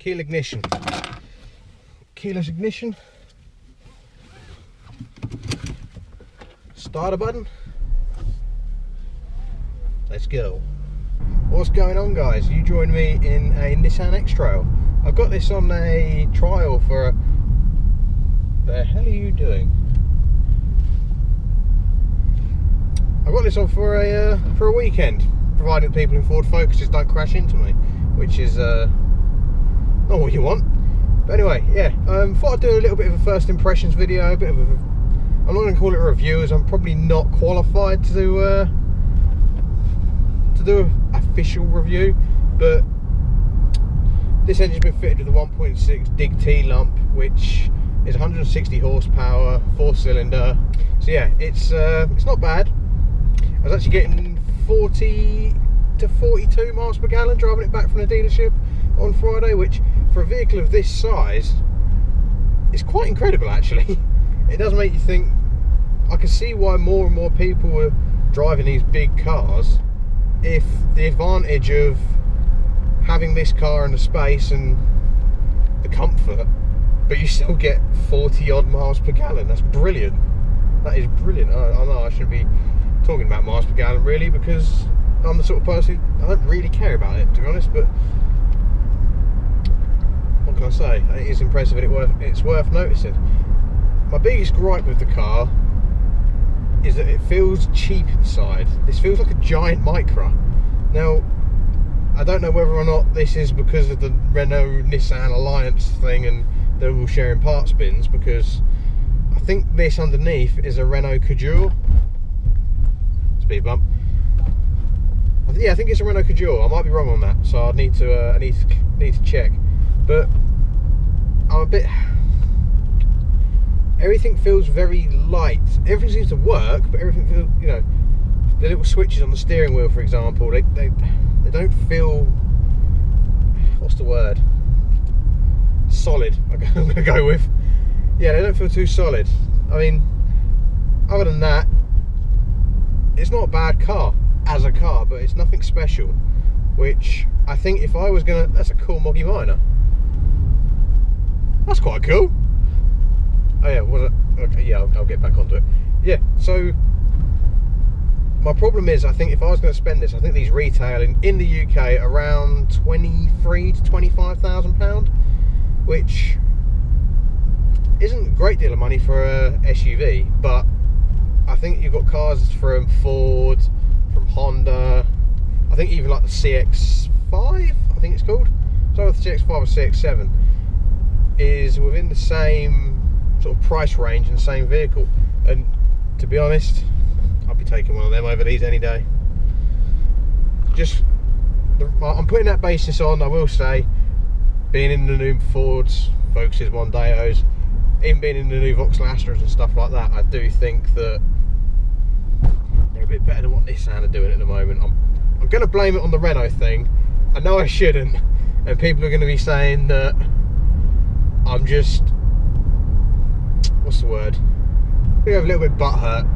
Keel ignition. Keyless ignition. Starter button. Let's go. What's going on, guys? You joined me in a Nissan X-trail. I've got this on a trial for a... The hell are you doing? I've got this on for a weekend, provided people in Ford Focuses don't crash into me, which is not what you want. But anyway, yeah, thought I'd do a little bit of a first impressions video, a bit of a... I'm not going to call it a review, as I'm probably not qualified to do an official review, but this engine's been fitted with a 1.6 Dig T lump, which is 160 horsepower, 4-cylinder. So yeah, it's not bad. I was actually getting 40 to 42 miles per gallon driving it back from the dealership on Friday, which for a vehicle of this size is quite incredible actually. It does make you think. I can see why more and more people are driving these big cars, if the advantage of having this car and the space and the comfort, but you still get 40 odd miles per gallon. That's brilliant. That is brilliant. I know I shouldn't be talking about miles per gallon really, because I'm the sort of person who, I don't really care about it, to be honest, but what can I say? It is impressive and it's worth noticing. My biggest gripe with the car is that it feels cheap inside. This feels like a giant Micra. Now, I don't know whether or not this is because of the Renault-Nissan alliance thing and they're all sharing parts bins, because I think this underneath is a Renault Kadjar. Speed bump. Yeah, I think it's a Renault Kadjar. I might be wrong on that, so I need to check. But I'm a bit... Everything feels very light. Everything seems to work, but everything feels, you know, the little switches on the steering wheel, for example, they don't feel, what's the word? Solid. I'm going to go with. Yeah, they don't feel too solid. I mean, other than that, it's not a bad car as a car, but it's nothing special. Which I think if I was gonna, that's a cool Moggy Minor. That's quite cool. Oh yeah, was it? Okay, yeah, I'll get back onto it. Yeah, so my problem is, I think if I was going to spend this, I think these retail in the UK around 23 to 25,000 £, which isn't a great deal of money for a SUV, but I think you've got cars from Ford, from Honda, I think even like the CX-5, I think it's called. So the CX-5 or CX-7 is within the same sort of price range and the same vehicle, and to be honest, I'll be taking one of them over these any day. I'm putting that basis on, I will say, being in the new Fords, Focuses, Mondeos, even being in the new Vauxhall Astras and stuff like that, I do think that they're a bit better than what Nissan are doing at the moment. I'm going to blame it on the Renault thing. I know I shouldn't, and people are going to be saying that I'm just, what's the word? I'm going to have a little bit butthurt.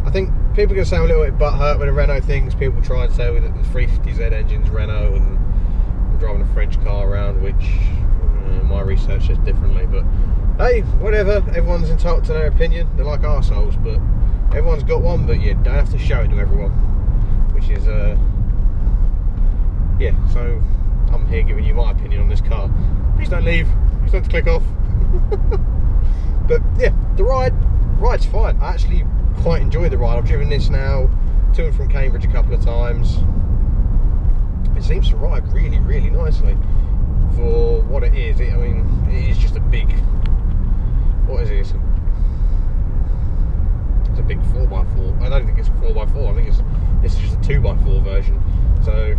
I think people are going to say I'm a little bit butthurt with the Renault things. People try and say that the 350Z engine's Renault and I'm driving a French car around, which my research says differently. But hey, whatever. Everyone's entitled to their opinion. They're like arseholes, but everyone's got one, but you don't have to show it to everyone. Which is, yeah, so I'm here giving you my opinion on this car. Please don't leave. Please don't click off. But yeah, the ride's fine. I actually quite enjoy the ride. I've driven this now to and from Cambridge a couple of times. It seems to ride really, really nicely for what it is. I mean, it is just a big, what is it? It's a big 4x4. I don't think it's a 4x4. I think it's just a 2x4 version. So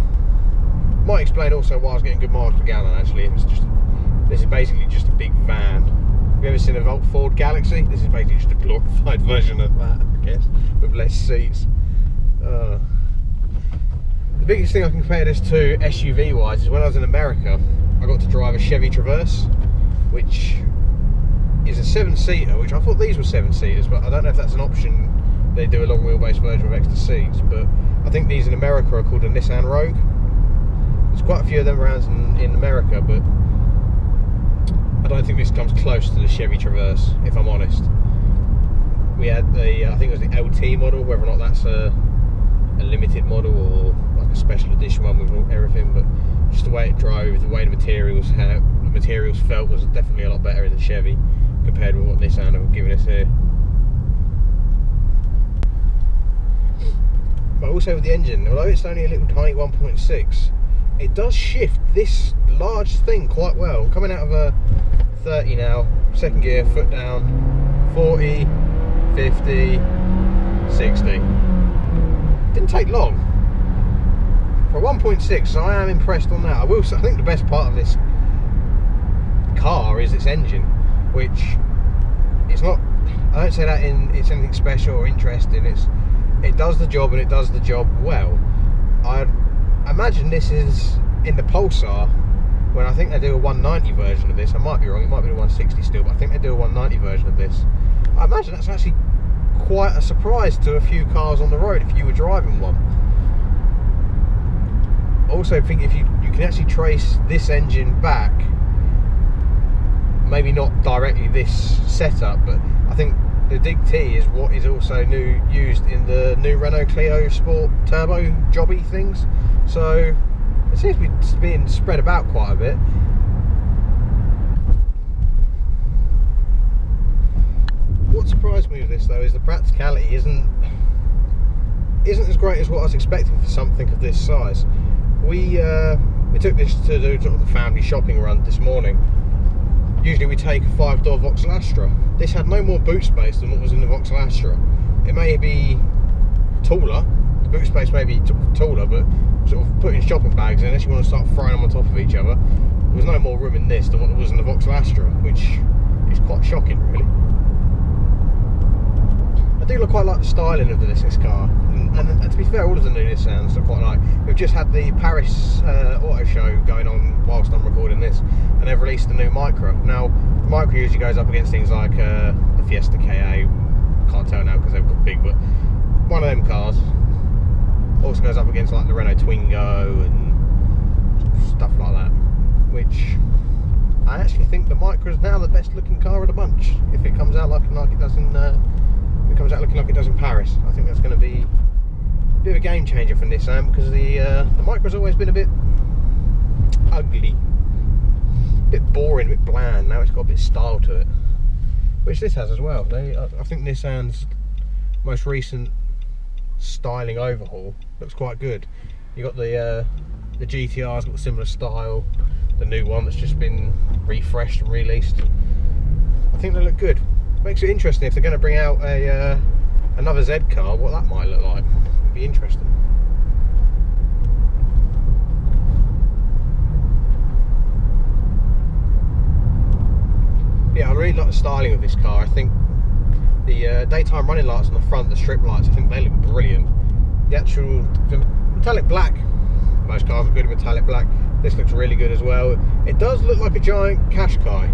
might explain also why I was getting good miles per gallon. Actually, this is basically just a big van. Have you ever seen a Ford Galaxy? This is basically just a glorified version of that, I guess, with less seats. The biggest thing I can compare this to SUV wise is when I was in America, I got to drive a Chevy Traverse, which is a 7-seater, which I thought these were 7-seaters, but I don't know if that's an option. They do a long wheelbase version with extra seats, but I think these in America are called a Nissan Rogue. There's quite a few of them around in America, but I don't think this comes close to the Chevy Traverse, if I'm honest. We had the, I think it was the LT model, whether or not that's a limited model or like a special edition one with everything, but just the way it drove, the way the materials felt was definitely a lot better in the Chevy compared with what Nissan have given us here. But also with the engine, although it's only a little tiny 1.6, it does shift this large thing quite well. Coming out of a 30 now, second gear, foot down, 40, 50, 60. Didn't take long. For 1.6, so I am impressed on that. I think the best part of this car is its engine, which it's not, I don't say that it's anything special or interesting, it does the job, and it does the job well. I imagine this is in the Pulsar, when I think they do a 190 version of this. I might be wrong, it might be the 160 still, but I think they do a 190 version of this. I imagine that's actually quite a surprise to a few cars on the road if you were driving one. Also think if you can actually trace this engine back, maybe not directly this setup, but I think the Dig T is what is also used in the new Renault Clio Sport Turbo jobby things. So it seems to be being spread about quite a bit. What surprised me with this though is the practicality isn't as great as what I was expecting for something of this size. We took this to do sort of the family shopping run this morning. Usually we take a 5-door Vauxhall Astra. This had no more boot space than what was in the Vauxhall Astra. It may be taller, the boot space may be taller, but sort of putting shopping bags in, unless you want to start throwing them on top of each other, there was no more room in this than what there was in the Vauxhall Astra, which is quite shocking really. I do quite like the styling of this car, and to be fair, all of the new Nissans I quite like. We've just had the Paris auto show going on whilst I'm recording this, and they've released the new Micra. Now, the Micra usually goes up against things like the Fiesta KA, can't tell now because they've got big, but one of them cars. Also goes up against like the Renault Twingo and stuff like that, which I actually think the Micra is now the best looking car of the bunch. If it comes out looking like it does in Paris, I think that's going to be a bit of a game changer for Nissan, because the Micra's always been a bit ugly, a bit boring, a bit bland. Now it's got a bit of style to it, which this has as well. I think Nissan's most recent styling overhaul looks quite good. You got the GTR's got a similar style. The new one that's just been refreshed and released, I think they look good. Makes it interesting if they're going to bring out another Z car, what that might look like. It'd be interesting. Yeah, I really like the styling of this car. I think the daytime running lights on the front, the strip lights, I think they look brilliant. The metallic black, most cars are good with metallic black. This looks really good as well. It does look like a giant Qashqai.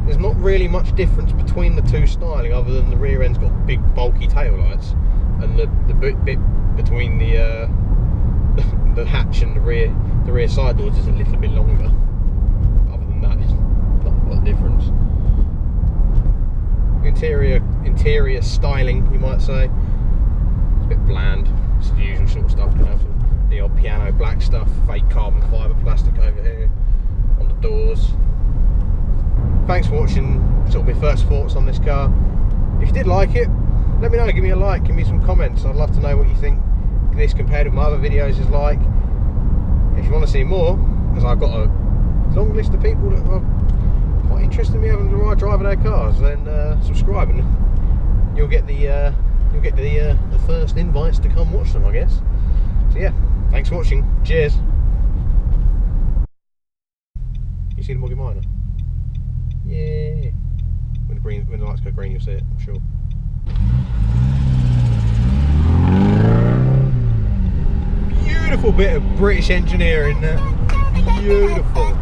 There's not really much difference between the two styling, other than the rear end's got big bulky taillights, and the bit between the the hatch and the rear side doors is a little bit longer. Other than that, there's not a lot of difference. Interior styling, you might say, it's a bit bland. It's the usual sort of stuff, you know, the odd piano black stuff, fake carbon fibre plastic over here on the doors. Thanks for watching sort of my first thoughts on this car. If you did like it, let me know, give me a like, give me some comments. I'd love to know what you think this compared with my other videos is like. If you want to see more, because I've got a long list of people that are quite interested in me having to drive their cars, then subscribe and you'll get the first invites to come watch them, I guess. So yeah, thanks for watching. Cheers. You see the Moggy Minor? Yeah. When the lights go green, you'll see it, I'm sure. Beautiful bit of British engineering there. Beautiful.